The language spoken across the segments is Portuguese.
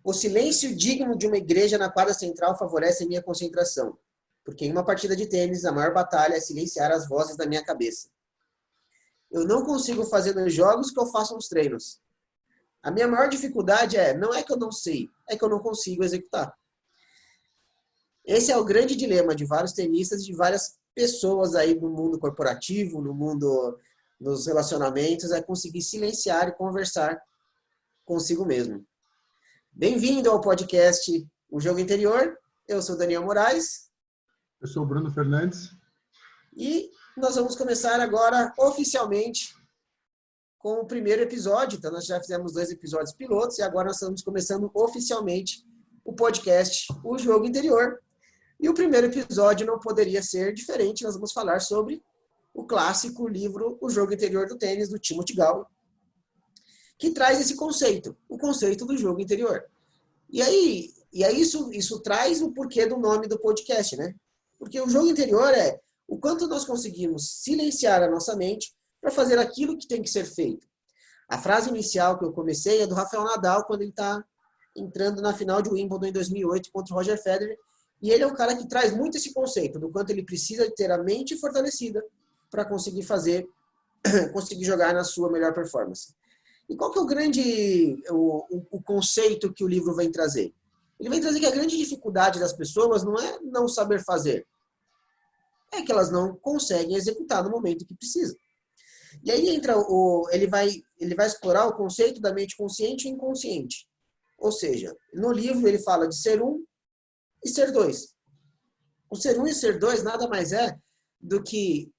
O silêncio digno de uma igreja na quadra central favorece a minha concentração, porque em uma partida de tênis, a maior batalha é silenciar as vozes da minha cabeça. Eu não consigo fazer nos jogos o que eu faço nos treinos. A minha maior dificuldade não é que eu não sei, é que eu não consigo executar. Esse é o grande dilema de vários tenistas e de várias pessoas aí no mundo corporativo, no mundo dos relacionamentos, é conseguir silenciar e conversar consigo mesmo. Bem-vindo ao podcast O Jogo Interior. Eu sou Daniel Moraes. Eu sou o Bruno Fernandes. E nós vamos começar agora oficialmente com o primeiro episódio. Então, nós já fizemos 2 episódios pilotos e agora nós estamos começando oficialmente o podcast O Jogo Interior. E o primeiro episódio não poderia ser diferente. Nós vamos falar sobre o clássico livro O Jogo Interior do Tênis, do Timothy Galway, que traz esse conceito, o conceito do jogo interior. E aí isso traz o porquê do nome do podcast, né? Porque o jogo interior é o quanto nós conseguimos silenciar a nossa mente para fazer aquilo que tem que ser feito. A frase inicial que eu comecei é do Rafael Nadal, quando ele está entrando na final de Wimbledon em 2008 contra o Roger Federer. E ele é um cara que traz muito esse conceito, do quanto ele precisa ter a mente fortalecida para conseguir jogar na sua melhor performance. E qual que é o conceito que o livro vem trazer? Ele vem trazer que a grande dificuldade das pessoas não é não saber fazer, é que elas não conseguem executar no momento que precisa. E aí ele vai explorar o conceito da mente consciente e inconsciente. Ou seja, no livro ele fala de ser um e ser dois. O ser um e ser dois nada mais é do que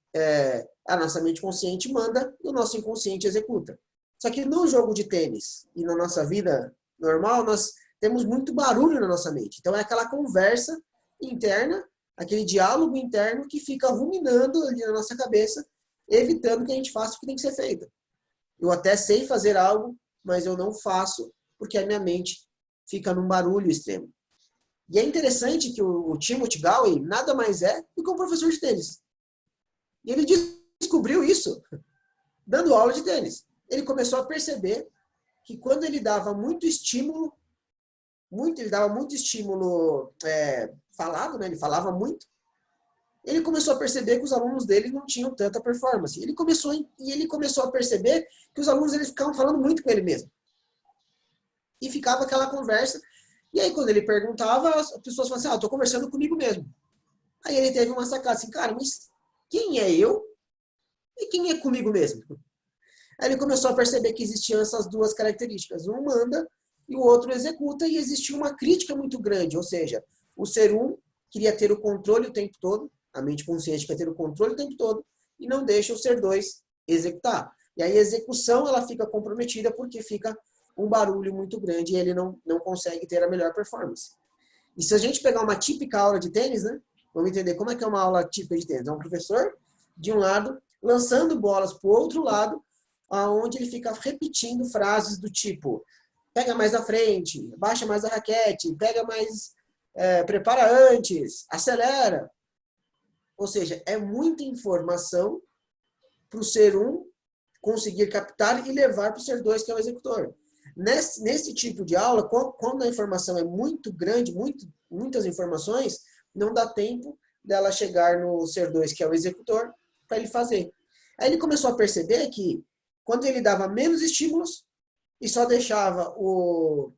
a nossa mente consciente manda e o nosso inconsciente executa. Só que no jogo de tênis e na nossa vida normal, nós temos muito barulho na nossa mente. Então é aquela conversa interna, aquele diálogo interno que fica ruminando ali na nossa cabeça, evitando que a gente faça o que tem que ser feito. Eu até sei fazer algo, mas eu não faço porque a minha mente fica num barulho extremo. E é interessante que o Timothy Galway nada mais é do que um professor de tênis. E ele descobriu isso dando aula de tênis. Ele começou a perceber que quando ele dava muito estímulo falado, né? Ele falava muito, ele começou a perceber que os alunos dele não tinham tanta performance. Ele começou a perceber que os alunos eles ficavam falando muito com ele mesmo. E ficava aquela conversa. E aí, quando ele perguntava, as pessoas falavam assim, eu tô conversando comigo mesmo. Aí ele teve uma sacada assim, cara, mas quem é eu e quem é comigo mesmo? Aí ele começou a perceber que existiam essas duas características. Um manda e o outro executa, e existia uma crítica muito grande. Ou seja, o ser um queria ter o controle o tempo todo, a mente consciente quer ter o controle o tempo todo, e não deixa o ser dois executar. E aí a execução ela fica comprometida porque fica um barulho muito grande e ele não consegue ter a melhor performance. E se a gente pegar uma típica aula de tênis, né? Vamos entender como é que é uma aula típica de tênis. É um professor, de um lado, lançando bolas para o outro lado, onde ele fica repetindo frases do tipo pega mais na frente, baixa mais a raquete, pega mais, prepara antes, acelera. Ou seja, é muita informação para o ser um conseguir captar e levar para o ser dois, que é o executor. Nesse tipo de aula, quando a informação é muito grande, muitas informações, não dá tempo dela chegar no ser dois, que é o executor, para ele fazer. Aí ele começou a perceber que quando ele dava menos estímulos e só deixava o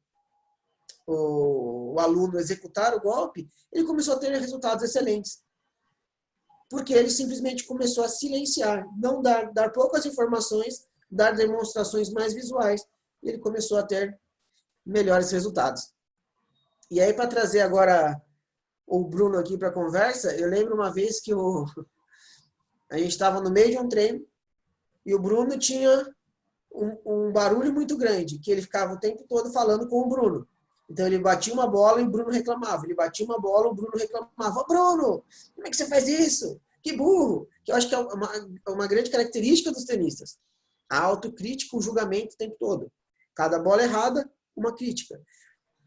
aluno executar o golpe, ele começou a ter resultados excelentes. Porque ele simplesmente começou a silenciar, não dar poucas informações, dar demonstrações mais visuais, e ele começou a ter melhores resultados. E aí, para trazer agora o Bruno aqui para a conversa, eu lembro uma vez que a gente estava no meio de um treino, e o Bruno tinha um barulho muito grande, que ele ficava o tempo todo falando com o Bruno. Então ele batia uma bola e o Bruno reclamava. Ele batia uma bola, o Bruno reclamava. Bruno, como é que você faz isso? Que burro! Que eu acho que é uma grande característica dos tenistas. A autocrítica, o julgamento o tempo todo. Cada bola errada, uma crítica.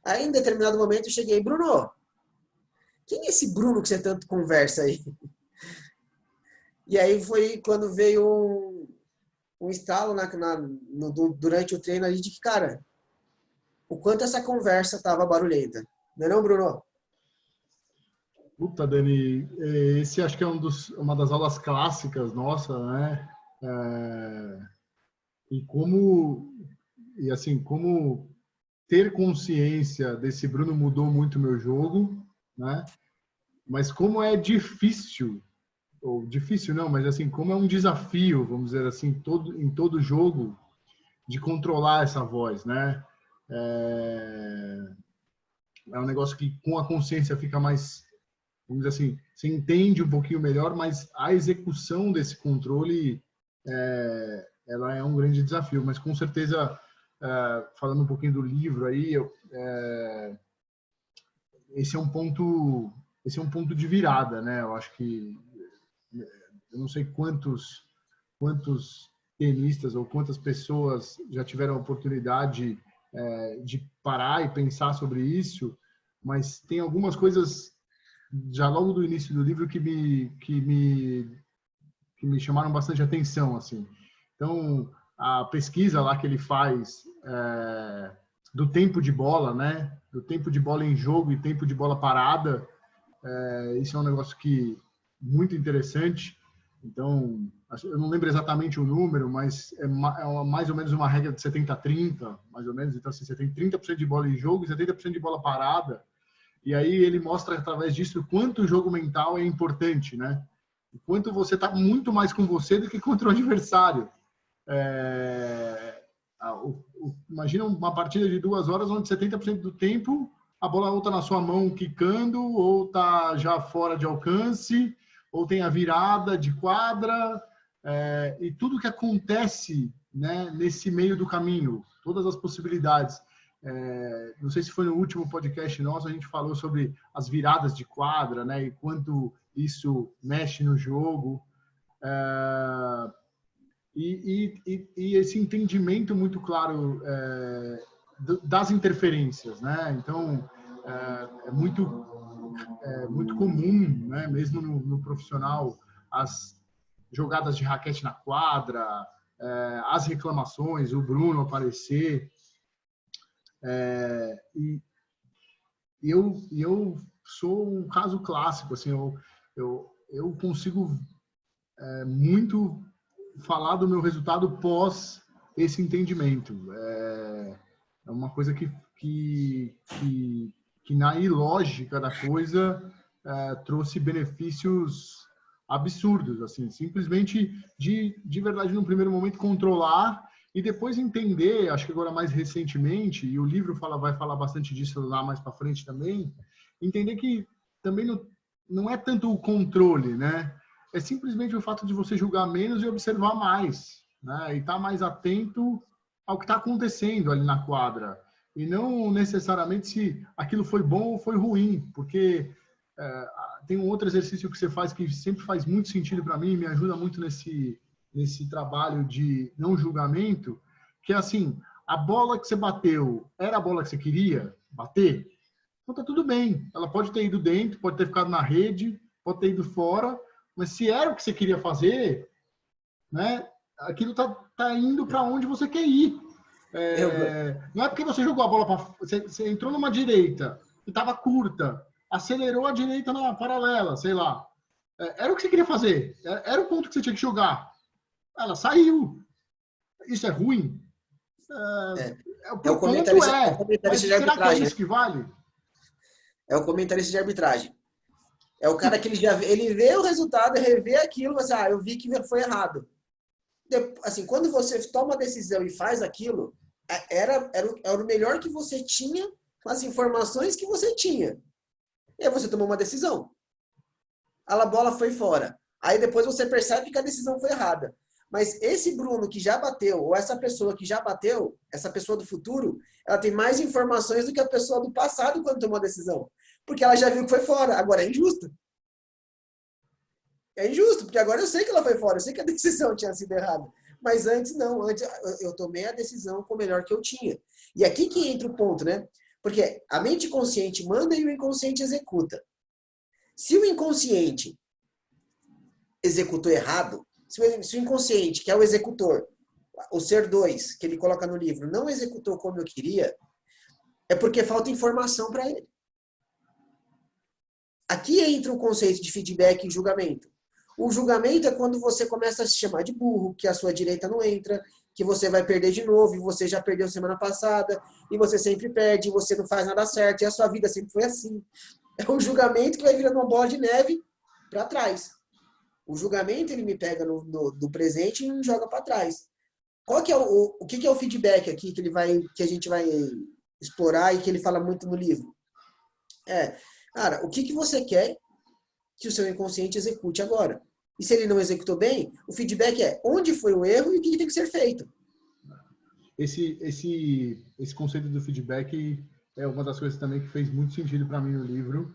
Aí em determinado momento eu cheguei, Bruno, quem é esse Bruno que você tanto conversa aí? E aí foi quando veio um estalo durante o treino ali de que, cara, o quanto essa conversa estava barulhenta. Não é não, Bruno? Puta, Dani, esse acho que é uma das aulas clássicas nossa, né? E como ter consciência desse Bruno mudou muito o meu jogo, né? Mas como é difícil, ou difícil não, mas assim, como é um desafio, vamos dizer assim, em todo jogo, de controlar essa voz, né? É um negócio que com a consciência fica mais, vamos dizer assim, você entende um pouquinho melhor, mas a execução desse controle, ela é um grande desafio. Mas com certeza, falando um pouquinho do livro aí, esse é um ponto de virada, né? Eu acho que eu não sei quantos tenistas ou quantas pessoas já tiveram a oportunidade de parar e pensar sobre isso, mas tem algumas coisas já logo do início do livro que me chamaram bastante atenção, assim. Então, a pesquisa lá que ele faz do tempo de bola, né? Do tempo de bola em jogo e tempo de bola parada, isso é um negócio que muito interessante. Então, eu não lembro exatamente o número, mas é mais ou menos uma regra de 70-30, mais ou menos. Então, assim, você tem 30% de bola em jogo e 70% de bola parada. E aí ele mostra, através disso, o quanto o jogo mental é importante, né? O quanto você está muito mais com você do que contra o adversário. Imagina uma partida de 2 horas onde 70% do tempo a bola ou está na sua mão quicando, ou está já fora de alcance, ou tem a virada de quadra, e tudo que acontece, né, nesse meio do caminho, todas as possibilidades. Não sei se foi no último podcast nosso, a gente falou sobre as viradas de quadra, né, e quanto isso mexe no jogo. E esse entendimento muito claro das interferências, né? Então, é muito comum, né, mesmo no profissional, as jogadas de raquete na quadra, as reclamações, o Bruno aparecer. E eu sou um caso clássico, assim, eu consigo muito falar do meu resultado pós esse entendimento. É uma coisa que na ilógica da coisa trouxe benefícios absurdos, assim, simplesmente de verdade, no primeiro momento, controlar e depois entender, acho que agora mais recentemente, e o livro vai falar bastante disso lá mais para frente também, entender que também não é tanto o controle, né? É simplesmente o fato de você julgar menos e observar mais, né? E estar mais atento ao que está acontecendo ali na quadra. E não necessariamente se aquilo foi bom ou foi ruim, porque tem um outro exercício que você faz que sempre faz muito sentido para mim, me ajuda muito nesse trabalho de não julgamento, que é assim, a bola que você bateu era a bola que você queria bater? Então tá tudo bem, ela pode ter ido dentro, pode ter ficado na rede, pode ter ido fora, mas se era o que você queria fazer, né, aquilo tá indo para onde você quer ir. Não é porque você jogou a bola você entrou numa direita que estava curta, acelerou a direita na paralela, sei lá. Era o que você queria fazer, era o ponto que você tinha que jogar. Ela saiu. Isso é ruim? É o comentarista de Mas será que é arbitragem, isso que vale? É o comentarista de arbitragem. É o cara que ele vê o resultado, revê aquilo, mas eu vi que foi errado. Assim, quando você toma a decisão e faz aquilo, era o melhor que você tinha com as informações que você tinha. E aí você tomou uma decisão. A bola foi fora. Aí depois você percebe que a decisão foi errada. Mas esse Bruno que já bateu, ou essa pessoa que já bateu, essa pessoa do futuro, ela tem mais informações do que a pessoa do passado quando tomou a decisão. Porque ela já viu que foi fora. Agora é injusto. É injusto, porque agora eu sei que ela foi fora, eu sei que a decisão tinha sido errada. Mas antes não, antes eu tomei a decisão com o melhor que eu tinha. E aqui que entra o ponto, né? Porque a mente consciente manda e o inconsciente executa. Se o inconsciente executou errado, se o inconsciente, que é o executor, o ser 2, que ele coloca no livro, não executou como eu queria, é porque falta informação para ele. Aqui entra o conceito de feedback e julgamento. O julgamento é quando você começa a se chamar de burro, que a sua direita não entra, que você vai perder de novo, e você já perdeu semana passada, e você sempre perde, e você não faz nada certo, e a sua vida sempre foi assim. É o julgamento que vai virando uma bola de neve para trás. O julgamento, ele me pega no presente e me joga para trás. Qual que é o que é o feedback aqui que a gente vai explorar e que ele fala muito no livro? Cara, o que você quer que o seu inconsciente execute agora? E se ele não executou bem, o feedback é onde foi o erro e o que tem que ser feito. Esse conceito do feedback é uma das coisas também que fez muito sentido para mim no livro,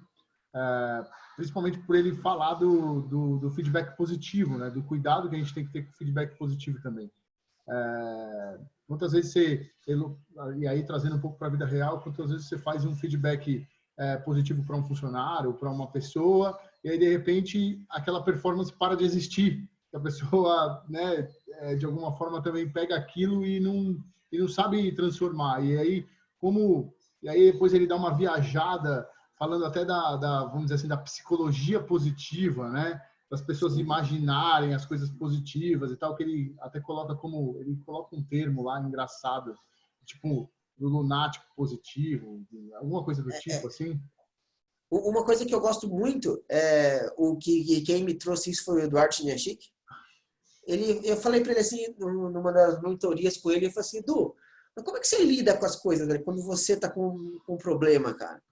principalmente por ele falar do feedback positivo, né? Do cuidado que a gente tem que ter com o feedback positivo também. Muitas vezes e aí trazendo um pouco para a vida real, quantas vezes você faz um feedback positivo para um funcionário, para uma pessoa, e aí de repente aquela performance para de existir, a pessoa, né, de alguma forma também pega aquilo e não sabe transformar, e aí depois ele dá uma viajada falando até vamos dizer assim, da psicologia positiva, né, das pessoas imaginarem as coisas positivas e tal, que ele até coloca um termo lá engraçado, tipo do lunático positivo, alguma coisa do tipo assim. Uma coisa que eu gosto muito, quem me trouxe isso foi o Eduardo Chiniachik. Eu falei para ele assim, numa das mentorias com ele, eu falei assim, Edu, mas como é que você lida com as coisas, né, quando você está com um problema, cara?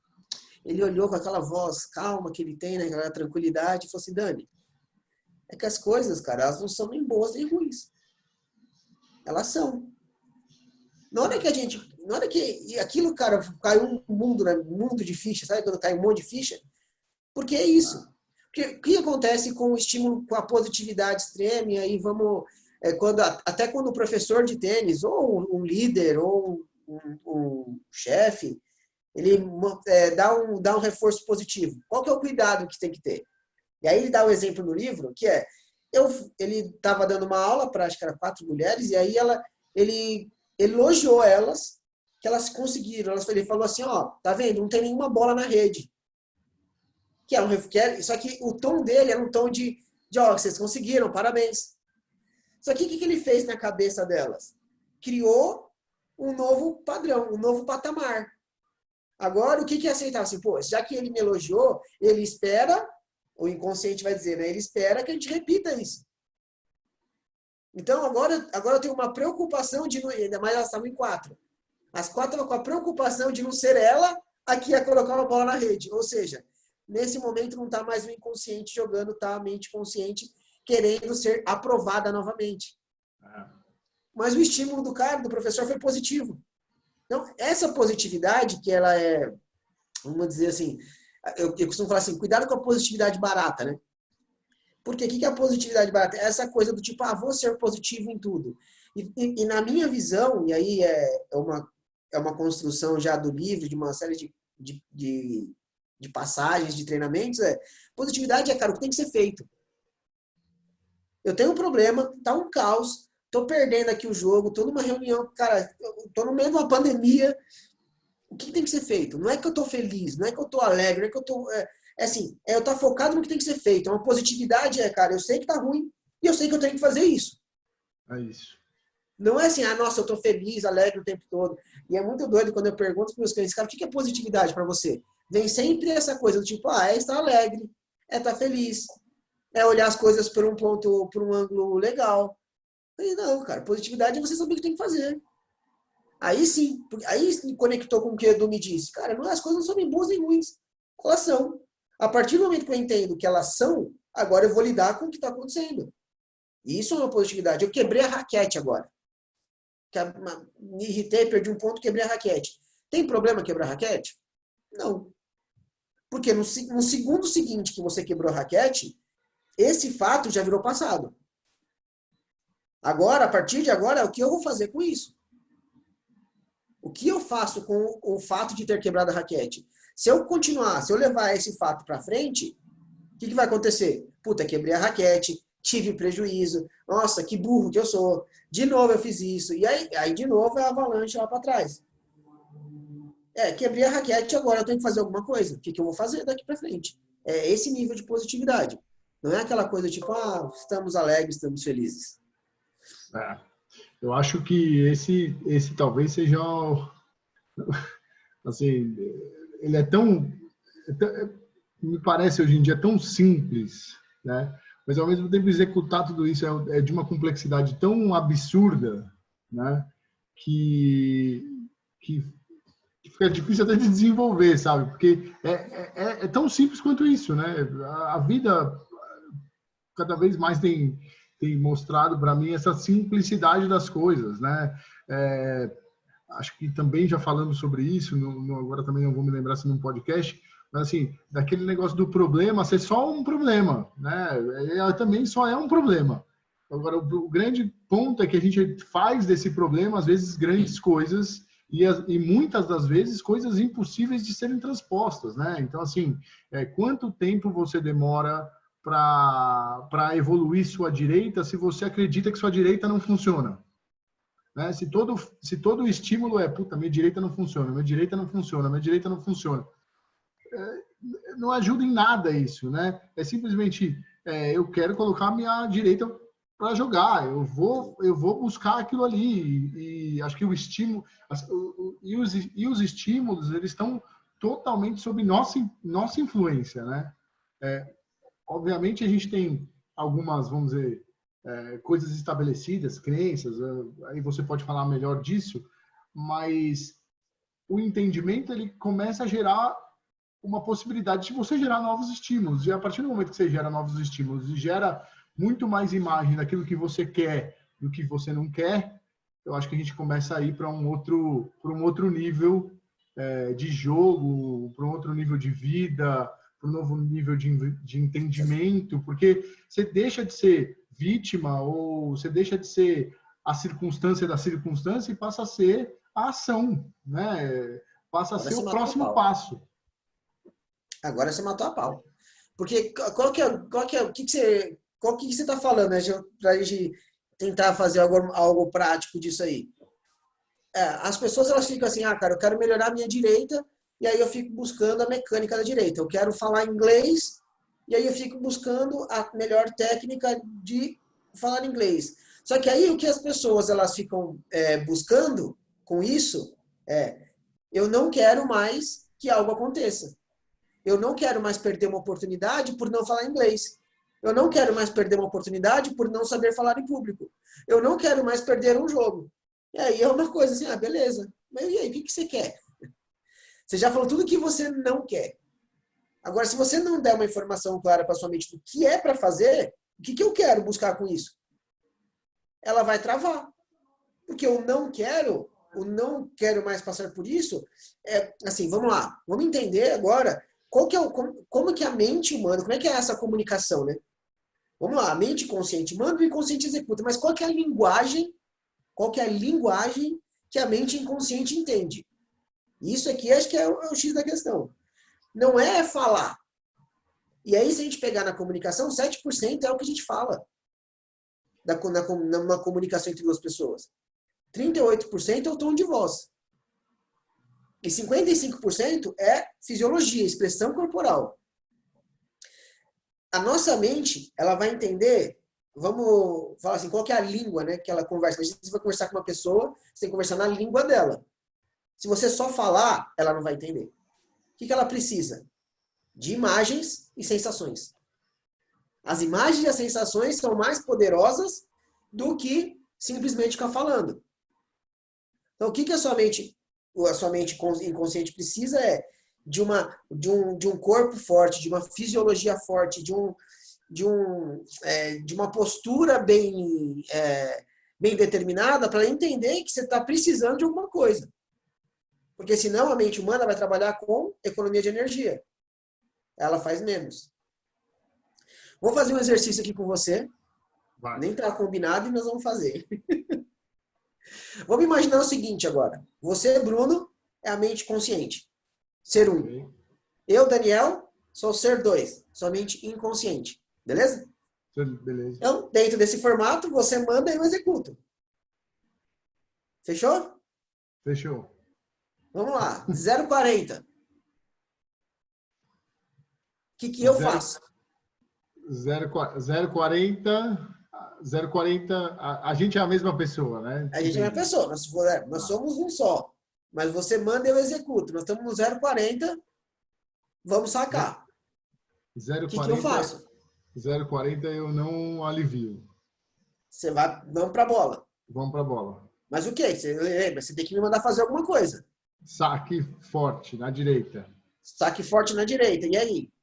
Ele olhou com aquela voz calma que ele tem, né, aquela tranquilidade, e falou assim, Dani, é que as coisas, cara, elas não são nem boas nem ruins. Elas são. Na hora que aquilo, cara, caiu um mundo, né? Um mundo de ficha, sabe quando cai um monte de ficha? Porque é isso. Porque, o que acontece com o estímulo, com a positividade extrema, e aí até quando o professor de tênis, ou um líder, ou um chefe, ele dá um reforço positivo. Qual que é o cuidado que tem que ter? E aí ele dá um exemplo no livro, que ele estava dando uma aula para, acho que era 4 mulheres, e aí ele elogiou elas, que elas conseguiram. Ele falou assim, ó, tá vendo? Não tem nenhuma bola na rede. Só que o tom dele era um tom de ó, vocês conseguiram, parabéns. Só que o que ele fez na cabeça delas? Criou um novo padrão, um novo patamar. Agora, o que é aceitar? Assim, pô, já que ele me elogiou, ele espera, o inconsciente vai dizer, né? Ele espera que a gente repita isso. Então, agora eu tenho uma preocupação de não... Ainda mais elas estavam em 4. As 4 estavam com a preocupação de não ser ela a que ia colocar uma bola na rede. Ou seja, nesse momento não está mais o inconsciente jogando, está a mente consciente querendo ser aprovada novamente. Mas o estímulo do professor foi positivo. Então, essa positividade, que ela é, vamos dizer assim, eu costumo falar assim, cuidado com a positividade barata, né? Porque o que é a positividade barata? É essa coisa do tipo, vou ser positivo em tudo. E na minha visão, e aí é uma construção já do livro, de uma série de passagens, de treinamentos, positividade cara, o que tem que ser feito. Eu tenho um problema, tá um caos, tô perdendo aqui o jogo, tô numa reunião, cara, tô no meio de uma pandemia, o que tem que ser feito? Não é que eu tô feliz, não é que eu tô alegre, não é que eu tô... eu tô focado no que tem que ser feito. Uma positividade cara, eu sei que tá ruim e eu sei que eu tenho que fazer isso. É isso. Não é assim, nossa, eu tô feliz, alegre o tempo todo. E é muito doido quando eu pergunto para meus clientes, cara, o que é positividade para você? Vem sempre essa coisa do tipo, é estar alegre, é estar feliz, é olhar as coisas por um ângulo legal. E não, cara, positividade é você saber o que tem que fazer. Aí sim, aí conectou com o que o Edu me disse. Cara, as coisas não são nem boas nem ruins. Elas são. A partir do momento que eu entendo que elas são, agora eu vou lidar com o que está acontecendo. E isso é uma positividade. Eu quebrei a raquete agora. Me irritei, perdi um ponto, quebrei a raquete. Tem problema quebrar a raquete? Não. Porque no segundo seguinte que você quebrou a raquete, esse fato já virou passado. Agora, a partir de agora, é o que eu vou fazer com isso. O que eu faço com o fato de ter quebrado a raquete? Se eu levar esse fato para frente, o que vai acontecer? Puta, quebrei a raquete, tive prejuízo, nossa, que burro que eu sou, de novo eu fiz isso, e aí de novo é a avalanche lá para trás. Quebrei a raquete, agora eu tenho que fazer alguma coisa. O que eu vou fazer daqui para frente? É esse nível de positividade. Não é aquela coisa tipo, estamos alegres, estamos felizes. Eu acho que esse talvez seja assim, ele é tão, me parece hoje em dia tão simples, né? Mas ao mesmo tempo executar tudo isso é de uma complexidade tão absurda, né? Que fica difícil até de desenvolver, sabe? Porque é tão simples quanto isso, né? A vida cada vez mais tem mostrado para mim essa simplicidade das coisas, né? Acho que também já falando sobre isso, agora também não vou me lembrar se num podcast, mas assim, daquele negócio do problema ser só um problema, né? Também só é um problema. Agora, o grande ponto é que a gente faz desse problema, às vezes, grandes coisas e muitas das vezes coisas impossíveis de serem transpostas, né? Então, assim, quanto tempo você demora para evoluir sua direita se você acredita que sua direita não funciona? Né? Se todo estímulo puta, minha direita não funciona, minha direita não funciona, minha direita não funciona. Não ajuda em nada isso, né? É simplesmente, eu quero colocar minha direita para jogar, eu vou buscar aquilo ali, e acho que o estímulo, e os estímulos, eles estão totalmente sob nossa influência, né? Obviamente a gente tem algumas, vamos dizer, coisas estabelecidas, crenças, aí você pode falar melhor disso, mas o entendimento ele começa a gerar uma possibilidade de você gerar novos estímulos, e a partir do momento que você gera novos estímulos e gera muito mais imagem daquilo que você quer do que você não quer, eu acho que a gente começa a ir para um outro nível de jogo, para um outro nível de vida, para um novo nível de entendimento, porque você deixa de ser vítima ou você deixa de ser a circunstância da circunstância e passa a ser a ação, né? Passa a ser o próximo passo. Agora você matou a pau. Porque o que você está falando, né? Para a gente tentar fazer algo prático disso aí. As pessoas elas ficam assim, cara, eu quero melhorar a minha direita, e aí eu fico buscando a mecânica da direita. Eu quero falar inglês, e aí eu fico buscando a melhor técnica de falar inglês. Só que aí o que as pessoas elas ficam buscando com isso eu não quero mais que algo aconteça. Eu não quero mais perder uma oportunidade por não falar inglês. Eu não quero mais perder uma oportunidade por não saber falar em público. Eu não quero mais perder um jogo. E aí é uma coisa assim, beleza. Mas e aí, o que você quer? Você já falou tudo que você não quer. Agora, se você não der uma informação clara para sua mente do que é para fazer, o que eu quero buscar com isso? Ela vai travar. Porque eu não quero mais passar por isso. Assim, vamos lá. Vamos entender agora como que a mente humana, como é que é essa comunicação, né? Vamos lá, a mente consciente manda e o inconsciente executa. Mas qual que é a linguagem? Qual que é a linguagem que a mente inconsciente entende? Isso aqui acho que é o X da questão. Não é falar. E aí, se a gente pegar na comunicação, 7% é o que a gente fala na comunicação entre duas pessoas. 38% é o tom de voz. E 55% é fisiologia, expressão corporal. A nossa mente, ela vai entender, vamos falar assim, qual que é a língua, né, que ela conversa. Mas se você vai conversar com uma pessoa, você tem que conversar na língua dela. Se você só falar, ela não vai entender. O que ela precisa? De imagens e sensações. As imagens e as sensações são mais poderosas do que simplesmente ficar falando. Então, o que a sua mente inconsciente precisa de um corpo forte, de uma fisiologia forte, de uma postura bem determinada para entender que você está precisando de alguma coisa. Porque senão a mente humana vai trabalhar com economia de energia. Ela faz menos. Vou fazer um exercício aqui com você. Vai. Nem está combinado e nós vamos fazer. Vamos imaginar o seguinte agora. Você, Bruno, é a mente consciente. Ser 1. Eu, Daniel, sou ser 2. Sou a mente inconsciente. Beleza? Beleza. Então, dentro desse formato, você manda e eu executo. Fechou? Fechou. Vamos lá. 0,40. O que eu faço? 0,40, a gente é a mesma pessoa, né? A gente é uma Entendi. pessoa. Nós somos um só. Mas você manda e eu executo. Nós estamos no 0,40. Vamos sacar. O que eu 0,40, faço? 0,40 eu não alivio. Você vai, vamos para a bola. Vamos para a bola. Mas o quê? Você lembra? Você tem que me mandar fazer alguma coisa. Saque forte na direita. Saque forte na direita. E aí?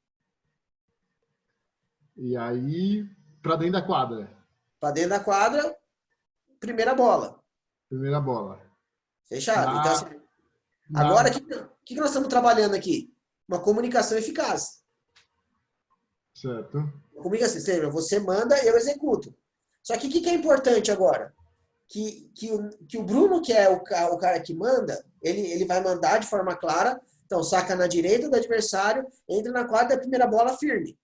E aí, para dentro da quadra. Para dentro da quadra, primeira bola. Primeira bola. Fechado. Então, assim, agora, o que nós estamos trabalhando aqui? Uma comunicação eficaz. Certo. Comunicação, você manda, eu executo. Só que o que é importante agora? Que o Bruno, que é o cara que manda, ele vai mandar de forma clara. Então, saca na direita do adversário, entra na quadra da primeira bola firme.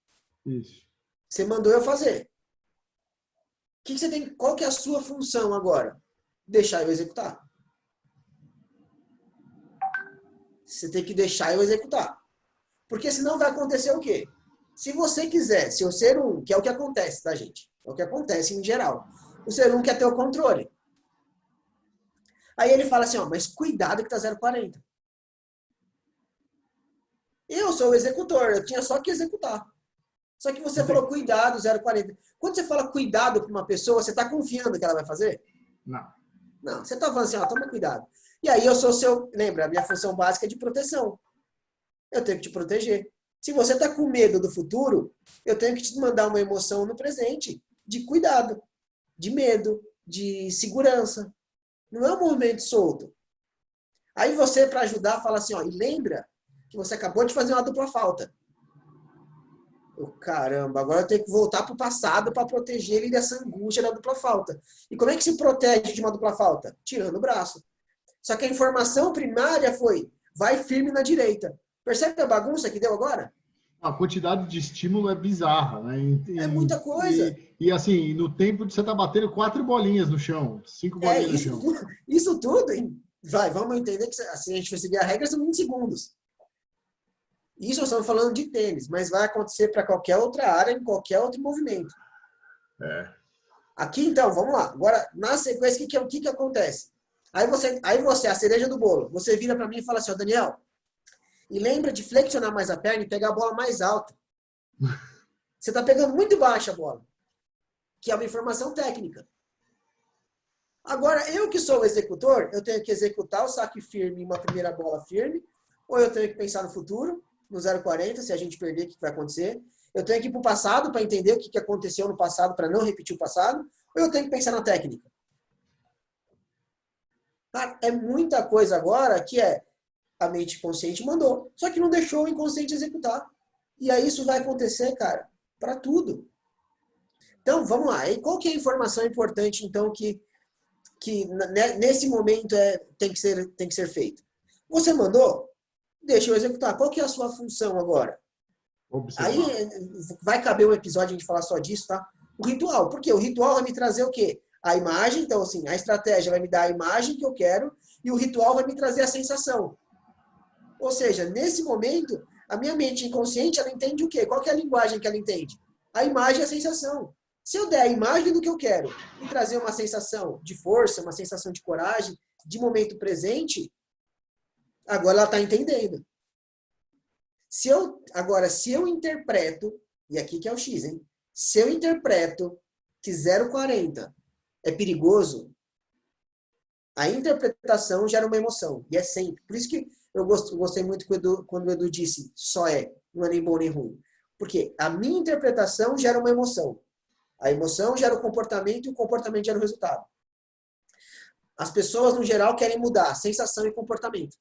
Isso. Você mandou eu fazer. Você tem? Qual que é a sua função agora? Deixar eu executar. Você tem que deixar eu executar. Porque senão vai acontecer o quê? Se você quiser, se o ser um, que é o que acontece, tá, gente? É o que acontece em geral. O ser um quer ter o controle. Aí ele fala assim, ó, mas cuidado que tá 0,40. Eu sou o executor, eu tinha só que executar. Só que você falou cuidado, 0,40. Quando você fala cuidado para uma pessoa, você está confiando que ela vai fazer? Não. Não, você está falando assim, ó, toma cuidado. E aí eu sou seu, lembra, a minha função básica é de proteção. Eu tenho que te proteger. Se você está com medo do futuro, eu tenho que te mandar uma emoção no presente de cuidado, de medo, de segurança. Não é um movimento solto. Aí você, para ajudar, fala assim, ó, e lembra que você acabou de fazer uma dupla falta. Caramba, agora eu tenho que voltar para o passado para proteger ele dessa angústia da dupla falta. E como é que se protege de uma dupla falta? Tirando o braço. Só que a informação primária foi, vai firme na direita. Percebe a bagunça que deu agora? A quantidade de estímulo é bizarra, né? É muita coisa. E assim, no tempo de você estar batendo 4 bolinhas no chão, 5 bolinhas no chão. Isso tudo, hein? Vamos entender que assim a gente for seguir a regra, são 20 segundos. Isso nós estamos falando de tênis, mas vai acontecer para qualquer outra área, em qualquer outro movimento. É. Aqui, então, vamos lá. Agora, na sequência, o que acontece? Aí você, a cereja do bolo, você vira para mim e fala assim, ó, Daniel, e lembra de flexionar mais a perna e pegar a bola mais alta. Você está pegando muito baixa a bola, que é uma informação técnica. Agora, eu que sou o executor, eu tenho que executar o saque firme em uma primeira bola firme, ou eu tenho que pensar no futuro, no 0,40, se a gente perder, o que vai acontecer? Eu tenho que ir para o passado para entender o que aconteceu no passado, para não repetir o passado, ou eu tenho que pensar na técnica? Cara, é muita coisa agora que a mente consciente mandou, só que não deixou o inconsciente executar. E aí isso vai acontecer, cara, para tudo. Então, vamos lá. E qual que é a informação importante, então, que nesse momento tem que ser feito? Você mandou? Deixa eu executar. Qual que é a sua função agora? Observar. Aí vai caber um episódio a gente falar só disso, tá? O ritual. Por quê? O ritual vai me trazer o quê? A imagem. Então, assim, a estratégia vai me dar a imagem que eu quero e o ritual vai me trazer a sensação. Ou seja, nesse momento, a minha mente inconsciente, ela entende o quê? Qual que é a linguagem que ela entende? A imagem e a sensação. Se eu der a imagem do que eu quero e trazer uma sensação de força, uma sensação de coragem, de momento presente, agora ela está entendendo. Agora, se eu interpreto, e aqui que é o X, hein? Se eu interpreto que 0,40 é perigoso, a interpretação gera uma emoção. E é sempre. Por isso que eu gostei muito quando o Edu disse só não é nem bom nem ruim. Porque a minha interpretação gera uma emoção. A emoção gera o comportamento e o comportamento gera o resultado. As pessoas, no geral, querem mudar sensação e comportamento.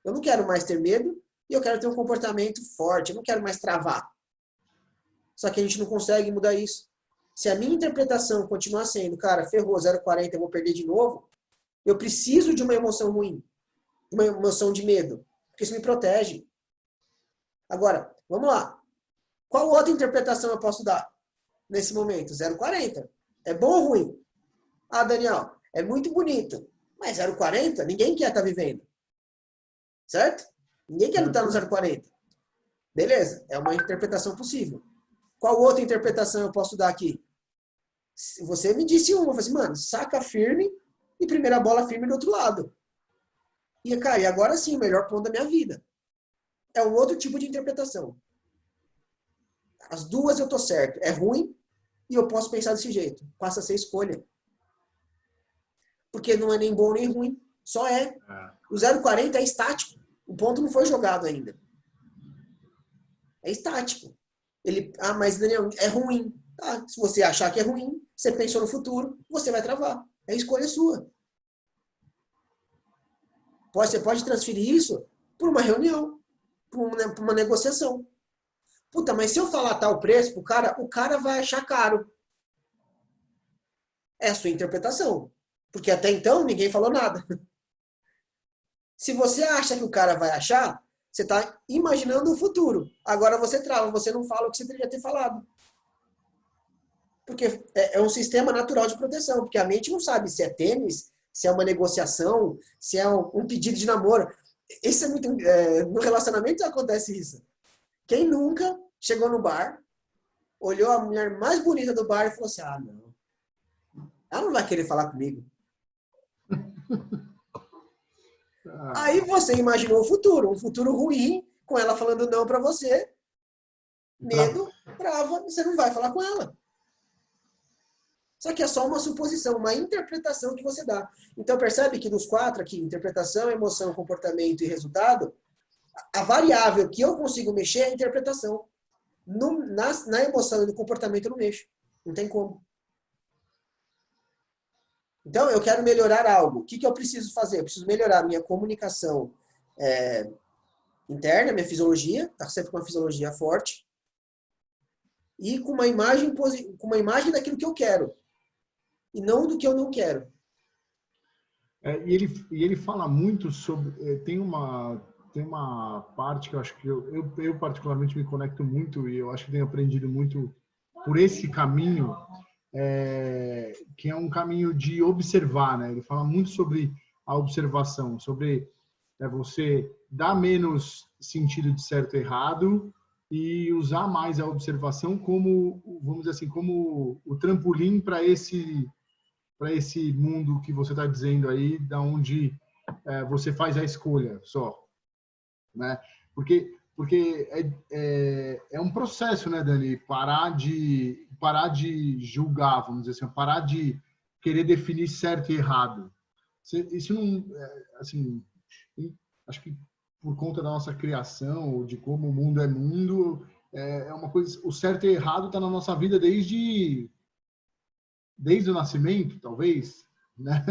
Eu não quero mais ter medo e eu quero ter um comportamento forte. Eu não quero mais travar. Só que a gente não consegue mudar isso. Se a minha interpretação continuar sendo, cara, ferrou, 0,40, eu vou perder de novo, eu preciso de uma emoção ruim. Uma emoção de medo. Porque isso me protege. Agora, vamos lá. Qual outra interpretação eu posso dar nesse momento? 0,40. É bom ou ruim? Ah, Daniel, é muito bonito. Mas 0,40, ninguém quer estar vivendo. Certo? Ninguém quer lutar no 0,40. Beleza, é uma interpretação possível. Qual outra interpretação eu posso dar aqui? Você me disse uma, eu falei assim, mano, saca firme e primeira bola firme do outro lado. E, cara, e agora sim, o melhor ponto da minha vida. É um outro tipo de interpretação. As duas eu tô certo. É ruim e eu posso pensar desse jeito. Passa a ser escolha. Porque não é nem bom nem ruim. Só é. O 0,40 é estático. O ponto não foi jogado ainda. É estático. Mas Daniel, é ruim. Tá, se você achar que é ruim, você pensou no futuro, você vai travar. É escolha sua. Você pode transferir isso por uma reunião, por uma negociação. Puta, mas se eu falar tal preço pro cara, o cara vai achar caro. É a sua interpretação. Porque até então ninguém falou nada. Se você acha que o cara vai achar, você está imaginando o futuro. Agora você trava, você não fala o que você deveria ter falado. Porque é um sistema natural de proteção. Porque a mente não sabe se é tênis, se é uma negociação, se é um pedido de namoro. Isso é muito. No relacionamento acontece isso. Quem nunca chegou no bar, olhou a mulher mais bonita do bar e falou assim: ah, não. Ela não vai querer falar comigo. Aí você imaginou o futuro, um futuro ruim, com ela falando não pra você, medo, trava, e você não vai falar com ela. Só que é só uma suposição, uma interpretação que você dá. Então percebe que dos 4 aqui, interpretação, emoção, comportamento e resultado, a variável que eu consigo mexer é a interpretação. Na emoção e no comportamento eu não mexo. Não tem como. Então, eu quero melhorar algo. O que eu preciso fazer? Eu preciso melhorar a minha comunicação interna, minha fisiologia, tá sempre com uma fisiologia forte, e com uma imagem daquilo que eu quero, e não do que eu não quero. E ele fala muito sobre... Tem uma parte que eu acho que eu particularmente me conecto muito, e eu acho que tenho aprendido muito por esse caminho, que é um caminho de observar, né? Ele fala muito sobre a observação, sobre você dar menos sentido de certo e errado e usar mais a observação como, vamos dizer assim, como o trampolim para esse mundo que você está dizendo aí, da onde você faz a escolha só, né? Porque é um processo, né, Dani? Parar de julgar, vamos dizer assim, parar de querer definir certo e errado. Isso não, assim, acho que por conta da nossa criação, de como o mundo é mundo, é uma coisa, o certo e errado está na nossa vida desde o nascimento, talvez, né?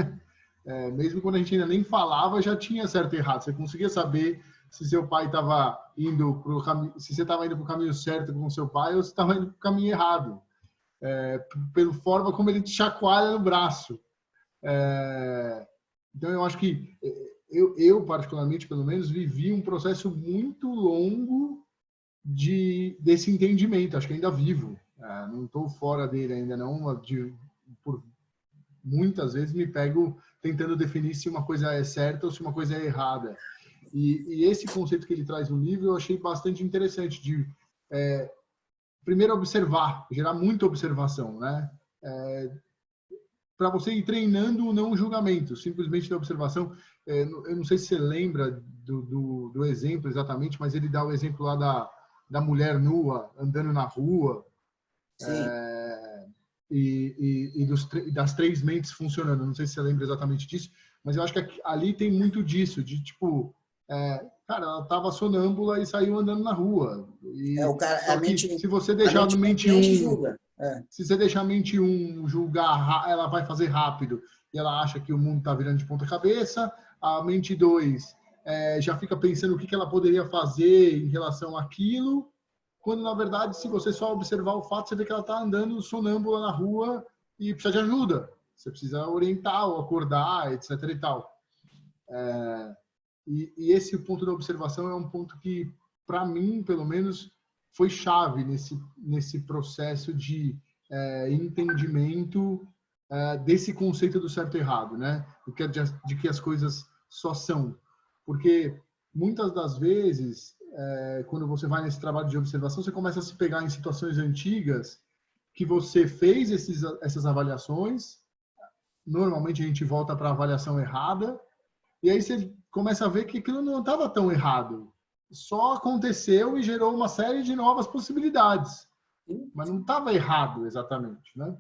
Mesmo quando a gente ainda nem falava, já tinha certo e errado. Você conseguia saber se seu pai estava indo para o caminho, se você estava indo para o caminho certo com seu pai ou se estava indo para o caminho errado, pela forma como ele te chacoalha no braço. Então, eu acho que eu particularmente, pelo menos, vivi um processo muito longo desse entendimento. Acho que ainda vivo. Não estou fora dele ainda não. Por muitas vezes me pego tentando definir se uma coisa é certa ou se uma coisa é errada. E esse conceito que ele traz no livro eu achei bastante interessante de primeiro observar, gerar muita observação, né? Para você ir treinando o não julgamento, simplesmente da observação. Eu não sei se você lembra do exemplo exatamente, mas ele dá o exemplo lá da mulher nua andando na rua. Sim. E das 3 mentes funcionando. Não sei se você lembra exatamente disso, mas eu acho que ali tem muito disso, de tipo, cara, ela estava sonâmbula e saiu andando na rua. O cara, Só que se você deixar no mente julga. se você deixar a mente 1 julgar, ela vai fazer rápido e ela acha que o mundo está virando de ponta cabeça. A mente 2 já fica pensando o que ela poderia fazer em relação àquilo, quando na verdade, se você só observar o fato, você vê que ela está andando sonâmbula na rua e precisa de ajuda. Você precisa orientar ou acordar, etc. e tal. E esse ponto da observação é um ponto que, para mim, pelo menos, foi chave nesse processo de entendimento desse conceito do certo e errado, né? De que as coisas só são. Porque muitas das vezes, quando você vai nesse trabalho de observação, você começa a se pegar em situações antigas que você fez essas avaliações. Normalmente a gente volta para a avaliação errada, e aí você começa a ver que aquilo não estava tão errado. Só aconteceu e gerou uma série de novas possibilidades. Mas não estava errado exatamente, né?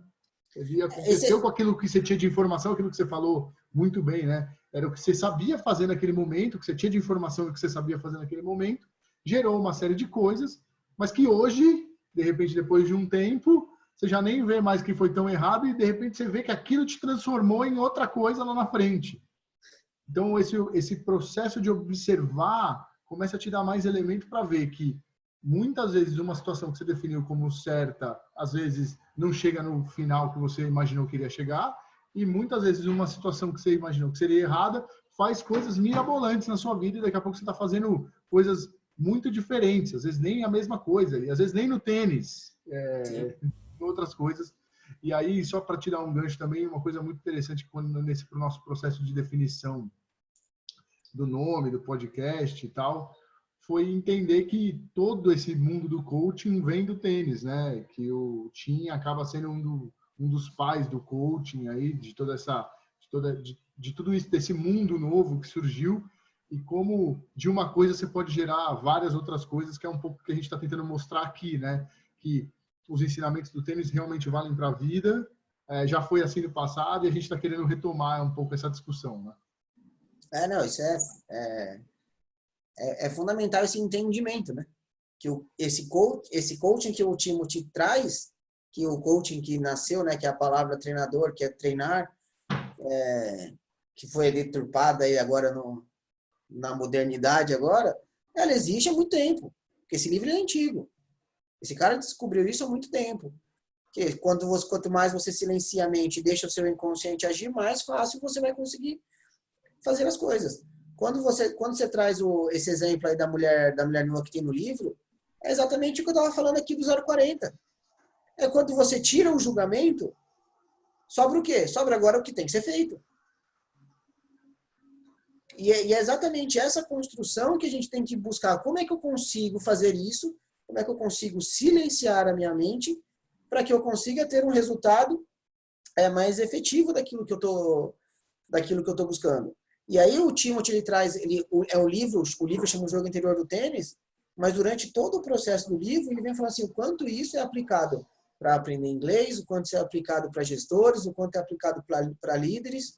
Ele aconteceu com aquilo que você tinha de informação, aquilo que você falou muito bem, né? Era o que você sabia fazer naquele momento, o que você tinha de informação e o que você sabia fazer naquele momento, gerou uma série de coisas, mas que hoje, de repente, depois de um tempo, você já nem vê mais que foi tão errado e, de repente, você vê que aquilo te transformou em outra coisa lá na frente. Então, esse processo de observar começa a te dar mais elemento para ver que, muitas vezes, uma situação que você definiu como certa, às vezes, não chega no final que você imaginou que iria chegar, e muitas vezes uma situação que você imaginou que seria errada faz coisas mirabolantes na sua vida e daqui a pouco você está fazendo coisas muito diferentes, às vezes nem a mesma coisa, e às vezes nem no tênis, outras coisas. E aí, só para tirar um gancho também, uma coisa muito interessante nesse pro nosso processo de definição do nome, do podcast e tal, foi entender que todo esse mundo do coaching vem do tênis, né? Que o Tim acaba sendo um dos pais do coaching aí, de toda essa, de tudo isso, desse mundo novo que surgiu, e como de uma coisa você pode gerar várias outras coisas, que é um pouco o que a gente está tentando mostrar aqui, né? Que os ensinamentos do tênis realmente valem para a vida, já foi assim no passado, e a gente está querendo retomar um pouco essa discussão, né? Não, isso é fundamental esse entendimento, né? Que esse coaching que o Timothy traz, que o coaching que nasceu, né? Que é a palavra treinador, que é treinar, que foi deturpada aí agora na modernidade agora, ela existe há muito tempo. Porque esse livro é antigo. Esse cara descobriu isso há muito tempo. Que quanto mais você silencia a mente e deixa o seu inconsciente agir, mais fácil você vai conseguir fazer as coisas. Quando você traz esse exemplo aí da mulher nua que tem no livro, é exatamente o que eu estava falando aqui do 040. É quando você tira o julgamento, sobra o quê? Sobra agora o que tem que ser feito. E é exatamente essa construção que a gente tem que buscar. Como é que eu consigo fazer isso? Como é que eu consigo silenciar a minha mente para que eu consiga ter um resultado mais efetivo daquilo que eu estou buscando? E aí o Timothy ele traz, o livro chama O Jogo Interior do Tênis, mas durante todo o processo do livro ele vem falando assim, o quanto isso é aplicado para aprender inglês, o quanto isso é aplicado para gestores, o quanto é aplicado para líderes,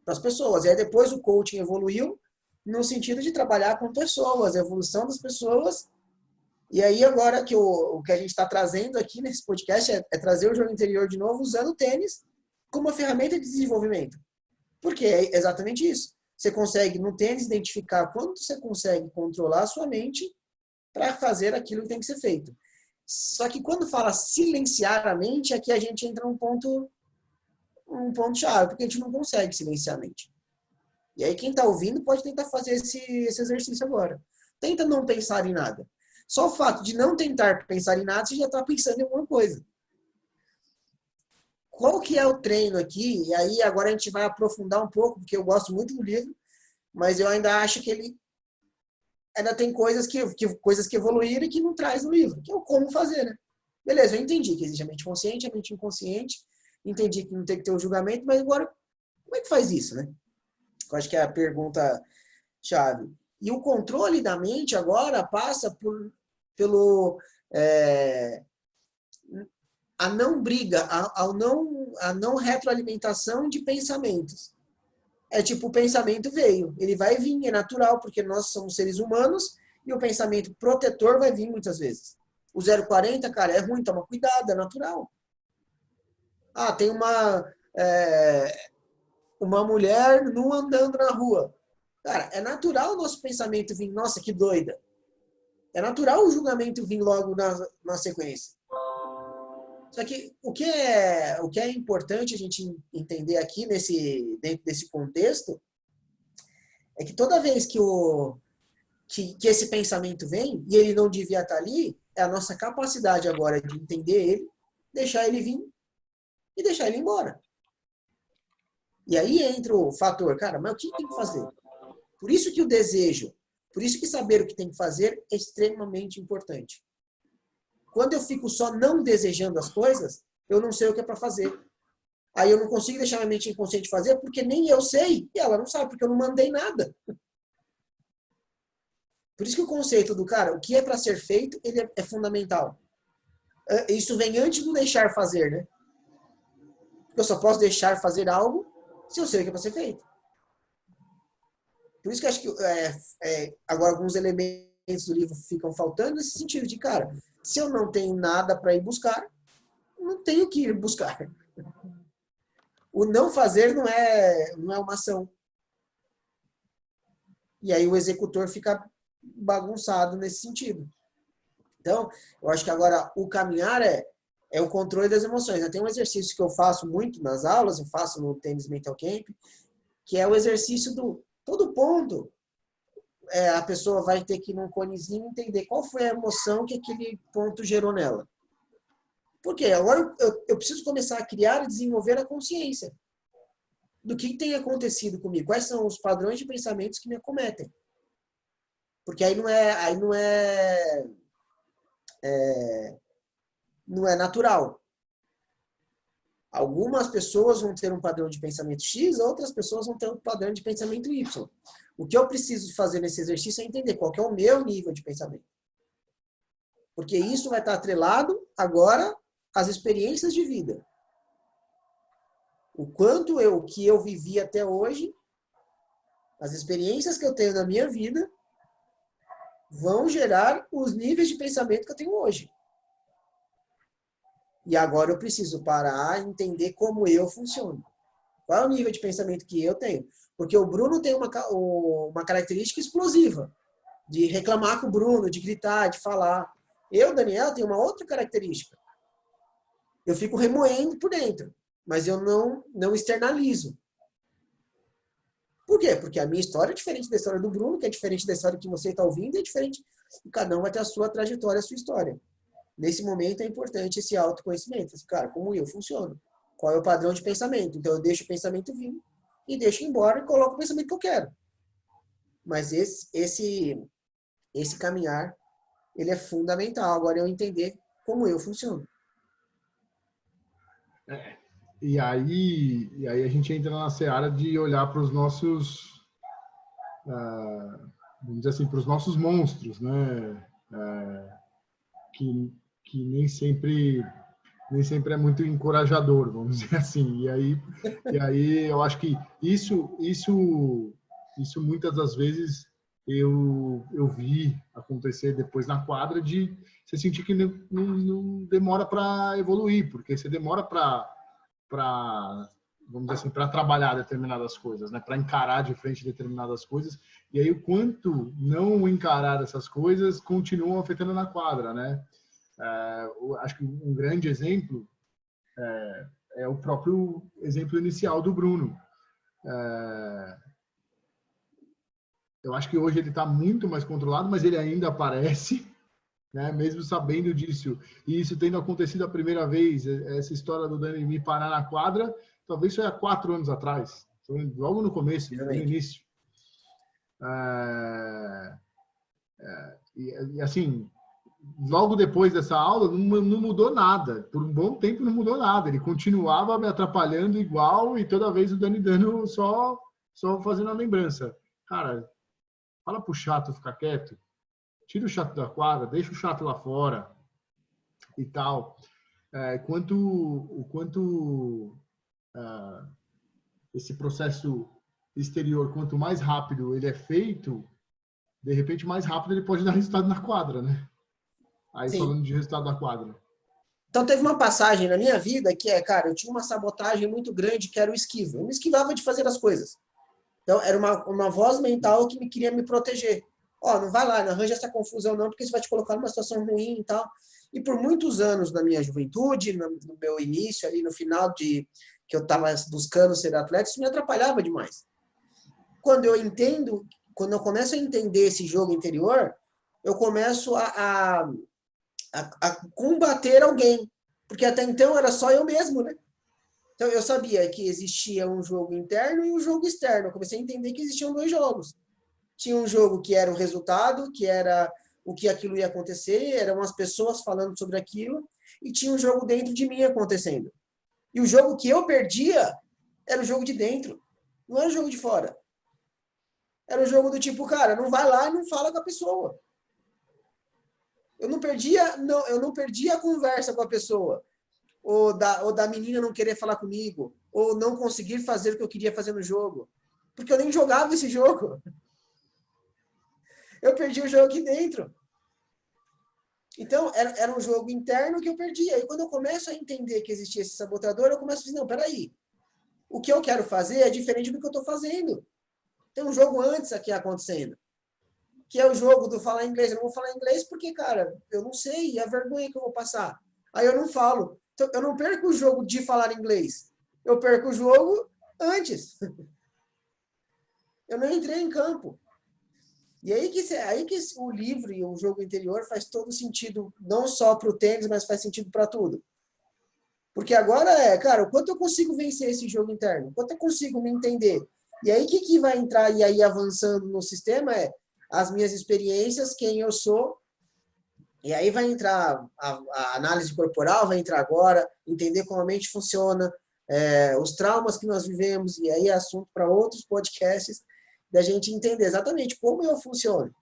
para as pessoas. E aí depois o coaching evoluiu no sentido de trabalhar com pessoas, a evolução das pessoas. E aí agora que o que a gente está trazendo aqui nesse podcast é trazer o jogo interior de novo usando o tênis como uma ferramenta de desenvolvimento. Porque é exatamente isso. Você consegue, no tênis, identificar quanto você consegue controlar a sua mente para fazer aquilo que tem que ser feito. Só que quando fala silenciar a mente, aqui a gente entra num ponto chave, porque a gente não consegue silenciar a mente. E aí quem está ouvindo pode tentar fazer esse exercício agora. Tenta não pensar em nada. Só o fato de não tentar pensar em nada, você já está pensando em alguma coisa. Qual que é o treino aqui? E aí agora a gente vai aprofundar um pouco, porque eu gosto muito do livro, mas eu ainda acho que ele ainda tem coisas que evoluíram e que não traz no livro, que é o como fazer, né? Beleza, eu entendi que existe a mente consciente, a mente inconsciente, entendi que não tem que ter o julgamento, mas agora, como é que faz isso, né? Eu acho que é a pergunta chave. E o controle da mente agora passa pelo a não briga, a não retroalimentação de pensamentos. É tipo, o pensamento veio, ele vai vir, é natural, porque nós somos seres humanos e o pensamento protetor vai vir muitas vezes. O 040, cara, é ruim, toma cuidado, é natural. Tem uma mulher nua andando na rua. Cara, é natural o nosso pensamento vir, nossa, que doida. É natural o julgamento vir logo na sequência. Só que o que é importante a gente entender aqui dentro desse contexto é que toda vez que esse pensamento vem e ele não devia estar ali, é a nossa capacidade agora de entender ele, deixar ele vir e deixar ele embora. E aí entra o fator, cara, mas o que tem que fazer? Por isso que o desejo, Por isso que saber o que tem que fazer é extremamente importante. Quando eu fico só não desejando as coisas, eu não sei o que é para fazer. Aí eu não consigo deixar minha mente inconsciente fazer, porque nem eu sei, e ela não sabe, porque eu não mandei nada. Por isso que o conceito do cara, o que é para ser feito, ele é fundamental. Isso vem antes do deixar fazer, né? Eu só posso deixar fazer algo se eu sei o que é para ser feito. Por isso que eu acho que agora alguns elementos do livro ficam faltando nesse sentido de, cara, se eu não tenho nada para ir buscar, não tenho que ir buscar. O não fazer não é uma ação. E aí o executor fica bagunçado nesse sentido. Então, eu acho que agora o caminhar é o controle das emoções. Tem um exercício que eu faço muito nas aulas, eu faço no Tênis Mental Camp, que é o exercício do todo ponto. A pessoa vai ter que ir num conezinho entender qual foi a emoção que aquele ponto gerou nela. Por quê? Agora eu preciso começar a criar e desenvolver a consciência do que tem acontecido comigo, quais são os padrões de pensamentos que me acometem. Porque aí não é natural. Algumas pessoas vão ter um padrão de pensamento X, outras pessoas vão ter um padrão de pensamento Y. O que eu preciso fazer nesse exercício é entender qual que é o meu nível de pensamento. Porque isso vai estar atrelado agora às experiências de vida. O quanto que eu vivi até hoje, as experiências que eu tenho na minha vida, vão gerar os níveis de pensamento que eu tenho hoje. E agora eu preciso parar e entender como eu funciono. Qual é o nível de pensamento que eu tenho? Porque o Bruno tem uma característica explosiva, de reclamar com o Bruno, de gritar, de falar. Eu, Daniel, tenho uma outra característica. Eu fico remoendo por dentro, mas eu não externalizo. Por quê? Porque a minha história é diferente da história do Bruno, que é diferente da história que você está ouvindo, é diferente. E cada um vai ter a sua trajetória, a sua história. Nesse momento é importante esse autoconhecimento. Cara, como eu funciono? Qual é o padrão de pensamento? Então eu deixo o pensamento vir e deixo ir embora e coloco o pensamento que eu quero. Mas esse caminhar, ele é fundamental. Agora eu entender como eu funciono. E aí a gente entra na seara de olhar para os nossos, vamos dizer assim, para os nossos monstros, né? Que nem sempre é muito encorajador, vamos dizer assim. E aí eu acho que isso muitas das vezes eu vi acontecer depois na quadra, de você sentir que não demora para evoluir, porque você demora para vamos dizer assim, para trabalhar determinadas coisas, né? Para encarar de frente determinadas coisas. E aí o quanto não encarar essas coisas continuam afetando na quadra, né? Acho que um grande exemplo é o próprio exemplo inicial do Bruno. Eu acho que hoje ele está muito mais controlado, mas ele ainda aparece, né? Mesmo sabendo disso. E isso tendo acontecido a primeira vez, essa história do Dani me parar na quadra, talvez foi há 4 anos atrás, logo no começo, no início. E assim, logo depois dessa aula, não mudou nada. Por um bom tempo não mudou nada. Ele continuava me atrapalhando igual, e toda vez o Dani dando só fazendo a lembrança. Cara, fala pro chato ficar quieto, tira o chato da quadra, deixa o chato lá fora e tal. O quanto esse processo exterior, quanto mais rápido ele é feito, de repente mais rápido ele pode dar resultado na quadra, né? Aí Sim. falando de resultado da quadra. Então teve uma passagem na minha vida que cara, eu tinha uma sabotagem muito grande, que era o esquivo. Eu me esquivava de fazer as coisas. Então era uma voz mental que queria me proteger. Não vai lá, não arranja essa confusão não, porque isso vai te colocar numa situação ruim e tal. E por muitos anos na minha juventude, no meu início, ali no final que eu estava buscando ser atleta, isso me atrapalhava demais. Quando eu começo a entender esse jogo interior, eu começo a combater alguém. Porque até então era só eu mesmo, né? Então eu sabia que existia um jogo interno e um jogo externo. Eu comecei a entender que existiam 2 jogos. Tinha um jogo que era o resultado, que era o que aquilo ia acontecer, eram as pessoas falando sobre aquilo, e tinha um jogo dentro de mim acontecendo. E o jogo que eu perdia era o jogo de dentro, não era o jogo de fora. Era o jogo do tipo, cara, não vai lá e não fala com a pessoa. Eu não perdia a conversa com a pessoa, ou da menina não querer falar comigo, ou não conseguir fazer o que eu queria fazer no jogo, porque eu nem jogava esse jogo. Eu perdi o jogo aqui dentro. Então, era um jogo interno que eu perdia. E quando eu começo a entender que existia esse sabotador, eu começo a dizer, não, peraí, o que eu quero fazer é diferente do que eu estou fazendo. Tem um jogo antes aqui acontecendo, que é o jogo do falar inglês. Eu não vou falar inglês porque, cara, eu não sei, e a vergonha que eu vou passar. Aí eu não falo. Então, eu não perco o jogo de falar inglês. Eu perco o jogo antes. Eu não entrei em campo. E aí que o livro e o jogo interior faz todo sentido, não só para o tênis, mas faz sentido para tudo. Porque agora cara, o quanto eu consigo vencer esse jogo interno? O quanto eu consigo me entender? E aí, o que vai entrar e aí avançando no sistema as minhas experiências, quem eu sou. E aí vai entrar a análise corporal, vai entrar agora, entender como a mente funciona, os traumas que nós vivemos, e aí é assunto para outros podcasts, da gente entender exatamente como eu funciono.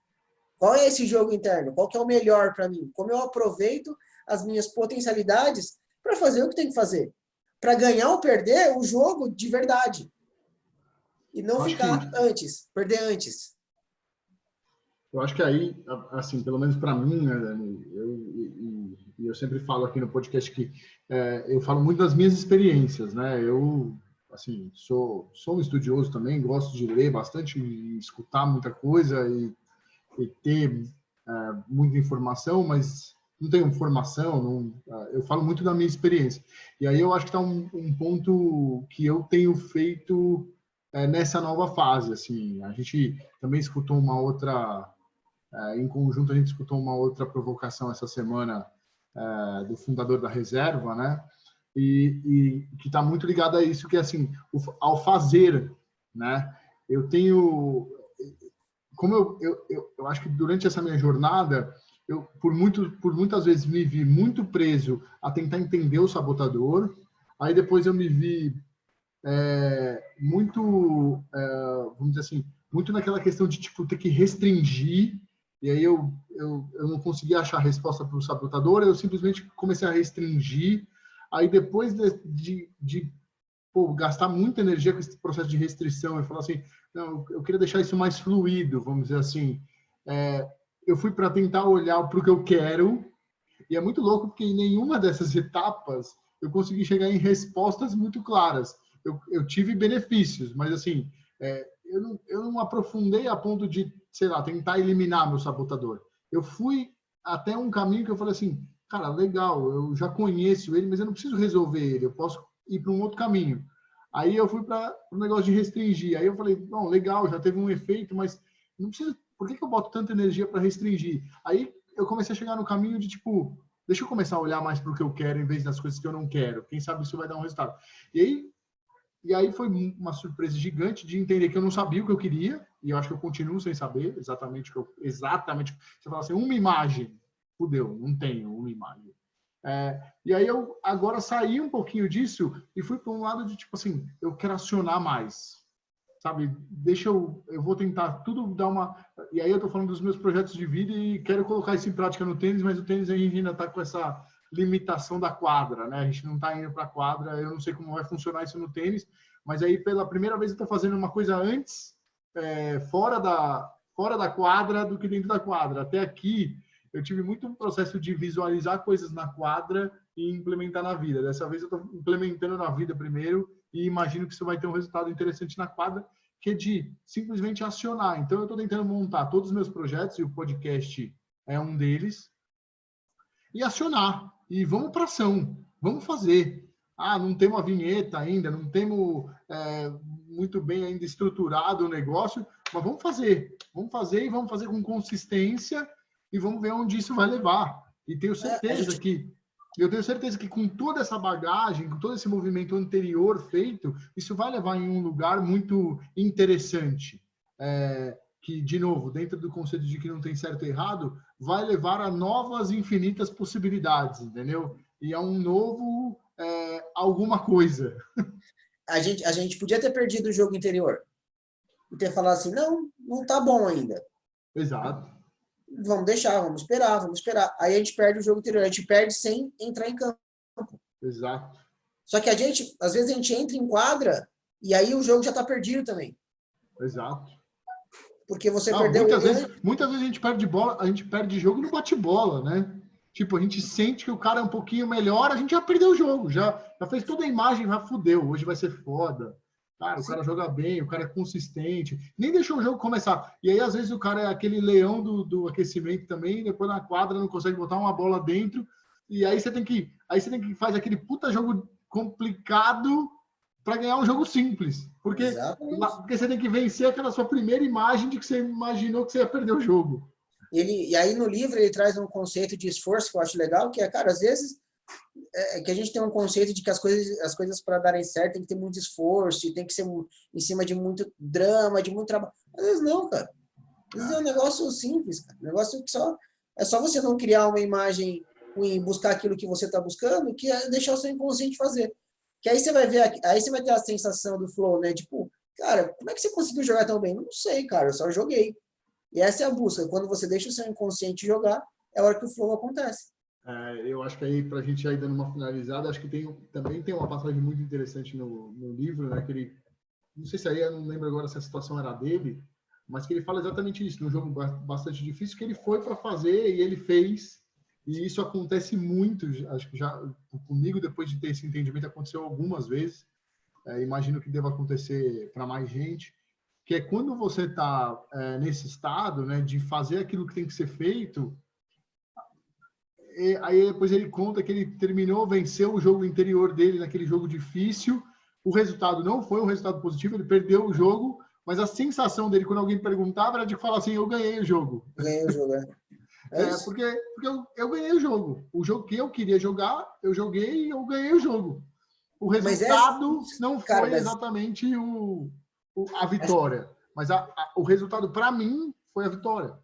Qual é esse jogo interno? Qual que é o melhor para mim? Como eu aproveito as minhas potencialidades para fazer o que tem que fazer? Para ganhar ou perder o jogo de verdade. E não ficar perder antes. Eu acho que aí, assim, pelo menos para mim, né, Dani, eu sempre falo aqui no podcast que eu falo muito das minhas experiências, né? Eu, assim, sou um estudioso também, gosto de ler bastante, escutar muita coisa e ter muita informação, mas não tenho formação, eu falo muito da minha experiência. E aí eu acho que está um ponto que eu tenho feito nessa nova fase, assim. A gente também escutou uma outra... em conjunto, a gente escutou uma outra provocação essa semana do fundador da Reserva, né? E que está muito ligado a isso, que é assim, ao fazer, né? Eu tenho... Como eu acho que durante essa minha jornada, eu por muitas vezes me vi muito preso a tentar entender o sabotador, aí depois eu me vi muito, vamos dizer assim, muito naquela questão de tipo ter que restringir, e aí eu não conseguia achar a resposta para o sabotador, eu simplesmente comecei a restringir, aí depois de gastar muita energia com esse processo de restrição, eu falar assim, não, eu queria deixar isso mais fluido, vamos dizer assim, eu fui para tentar olhar para o que eu quero, e é muito louco porque em nenhuma dessas etapas eu consegui chegar em respostas muito claras. Eu tive benefícios, mas assim, eu não aprofundei a ponto de, sei lá, tentar eliminar meu sabotador. Eu fui até um caminho que eu falei assim, cara, legal, eu já conheço ele, mas eu não preciso resolver ele, eu posso ir para um outro caminho. Aí eu fui para o negócio de restringir. Aí eu falei, bom, legal, já teve um efeito, mas não precisa, por que eu boto tanta energia para restringir? Aí eu comecei a chegar no caminho de tipo, deixa eu começar a olhar mais para o que eu quero em vez das coisas que eu não quero. Quem sabe isso vai dar um resultado. E aí foi uma surpresa gigante de entender que eu não sabia o que eu queria, e eu acho que eu continuo sem saber exatamente o que eu... Exatamente. Você fala assim, uma imagem. Fudeu, não tenho uma imagem. E aí eu agora saí um pouquinho disso e fui para um lado de tipo assim, eu quero acionar mais. Sabe, eu vou tentar tudo dar uma... E aí eu tô falando dos meus projetos de vida e quero colocar isso em prática no tênis, mas o tênis a gente ainda tá com essa limitação da quadra, né? A gente não tá indo para a quadra, eu não sei como vai funcionar isso no tênis, mas aí pela primeira vez eu tô fazendo uma coisa antes, fora da quadra do que dentro da quadra. Até aqui eu tive muito um processo de visualizar coisas na quadra e implementar na vida. Dessa vez eu tô implementando na vida primeiro e imagino que isso vai ter um resultado interessante na quadra, que é de simplesmente acionar. Então, eu estou tentando montar todos os meus projetos, e o podcast é um deles, e acionar. E vamos para ação, vamos fazer. Ah, não temos a vinheta ainda, não temos muito bem ainda estruturado o negócio, mas vamos fazer e vamos fazer com consistência e vamos ver onde isso vai levar. E tenho certeza que com toda essa bagagem, com todo esse movimento anterior feito, isso vai levar em um lugar muito interessante. que, de novo, dentro do conceito de que não tem certo e errado, vai levar a novas infinitas possibilidades, entendeu? E a um novo alguma coisa. A gente podia ter perdido o jogo interior e ter falado assim, não tá bom ainda. Exato. Vamos deixar, vamos esperar. Aí a gente perde o jogo interior, a gente perde sem entrar em campo. Exato. Só que às vezes a gente entra em quadra e aí o jogo já tá perdido também. Exato. Porque você perdeu... Muitas vezes a gente perde bola, a gente perde jogo no bate-bola, né? Tipo, a gente sente que o cara é um pouquinho melhor, a gente já perdeu o jogo, já fez toda a imagem, já fudeu, hoje vai ser foda. Cara, o cara joga bem, o cara é consistente, nem deixou o jogo começar. E aí, às vezes, o cara é aquele leão do aquecimento também, depois na quadra não consegue botar uma bola dentro, e aí você tem que fazer aquele puta jogo complicado para ganhar um jogo simples. Porque você tem que vencer aquela sua primeira imagem de que você imaginou que você ia perder o jogo. E aí no livro ele traz um conceito de esforço que eu acho legal, que é, cara, às vezes que a gente tem um conceito de que as coisas para darem certo tem que ter muito esforço, e tem que ser em cima de muito drama, de muito trabalho. Às vezes não, cara. Às vezes é um negócio simples, cara. Um negócio que é só você não criar uma imagem ruim, buscar aquilo que você está buscando, que é deixar o seu inconsciente fazer. Que aí você vai ver, aí você vai ter a sensação do flow, né? Tipo, cara, como é que você conseguiu jogar tão bem? Não sei, cara, eu só joguei. E essa é a busca. Quando você deixa o seu inconsciente jogar, é a hora que o flow acontece. Eu acho que aí, para a gente aí dando uma finalizada, acho que também tem uma passagem muito interessante no livro, né? Que ele, não sei se aí, eu não lembro agora se a situação era dele, mas que ele fala exatamente isso, num jogo bastante difícil, que ele foi para fazer e ele fez. E isso acontece muito, acho que já comigo, depois de ter esse entendimento, aconteceu algumas vezes. Imagino que deva acontecer para mais gente, que é quando você está nesse estado, né, de fazer aquilo que tem que ser feito. E aí depois ele conta que ele terminou, venceu o jogo interior dele naquele jogo difícil. O resultado não foi um resultado positivo, ele perdeu o jogo, mas a sensação dele quando alguém perguntava era de falar assim, eu ganhei o jogo. Ganhei o jogo, porque eu ganhei o jogo. O jogo que eu queria jogar, eu joguei e eu ganhei o jogo. O resultado não foi exatamente a vitória, mas o resultado para mim foi a vitória.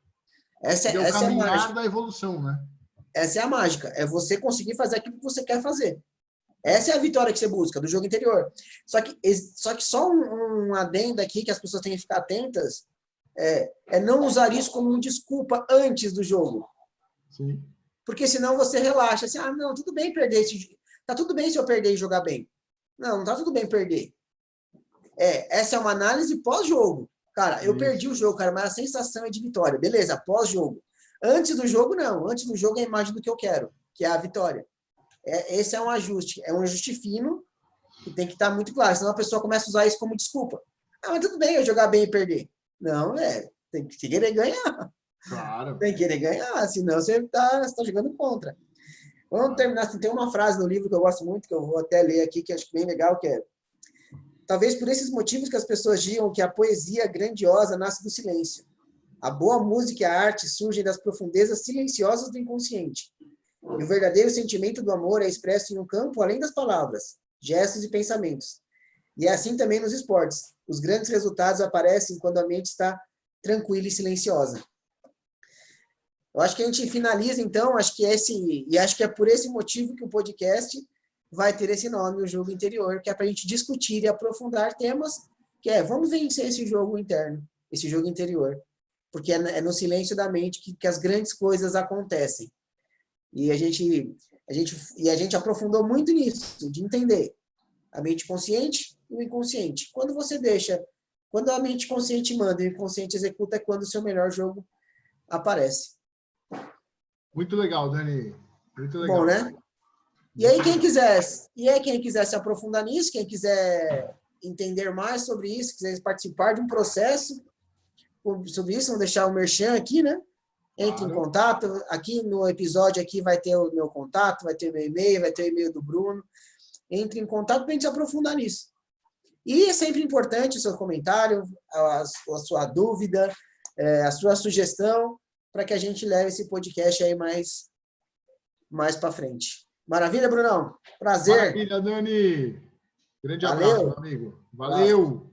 Essa o caminhar é da evolução, né? Essa é a mágica, é você conseguir fazer aquilo que você quer fazer. Essa é a vitória que você busca, do jogo interior. Só que só um adendo aqui que as pessoas têm que ficar atentas é não usar isso como uma desculpa antes do jogo. Sim. Porque senão você relaxa, assim, não, tudo bem perder tá tudo bem se eu perder e jogar bem. Não tá tudo bem perder. Essa é uma análise pós-jogo. Cara, eu perdi o jogo, cara, mas a sensação é de vitória. Beleza, pós-jogo. Antes do jogo, não. Antes do jogo é a imagem do que eu quero, que é a vitória. Esse é um ajuste fino, que tem que estar muito claro, senão a pessoa começa a usar isso como desculpa. Mas tudo bem eu jogar bem e perder. Não, tem que querer ganhar. Claro. Tem que querer ganhar, senão você está jogando contra. Vamos terminar. Tem uma frase no livro que eu gosto muito, que eu vou até ler aqui, que acho bem legal, que é: talvez por esses motivos que as pessoas digam que a poesia grandiosa nasce do silêncio. A boa música e a arte surgem das profundezas silenciosas do inconsciente. E o verdadeiro sentimento do amor é expresso em um campo além das palavras, gestos e pensamentos. E é assim também nos esportes. Os grandes resultados aparecem quando a mente está tranquila e silenciosa. Eu acho que a gente finaliza, então, acho que é por esse motivo que o podcast vai ter esse nome, o Jogo Interior, que é para a gente discutir e aprofundar temas, vamos vencer esse jogo interno, esse jogo interior. Porque é no silêncio da mente que as grandes coisas acontecem. E a gente aprofundou muito nisso, de entender a mente consciente e o inconsciente. Quando a mente consciente manda e o inconsciente executa, é quando o seu melhor jogo aparece. Muito legal, Dani. Muito legal. Bom, né? E aí, quem quiser se aprofundar nisso, quem quiser entender mais sobre isso, quiser participar de um processo sobre isso, vamos deixar o merchan aqui, né? Entre em contato. Aqui no episódio aqui vai ter o meu contato, vai ter o meu e-mail, vai ter o e-mail do Bruno. Entre em contato para a gente se aprofundar nisso. E é sempre importante o seu comentário, a sua dúvida, a sua sugestão, para que a gente leve esse podcast aí mais para frente. Maravilha, Brunão? Prazer. Maravilha, Dani. Grande abraço, meu amigo. Valeu.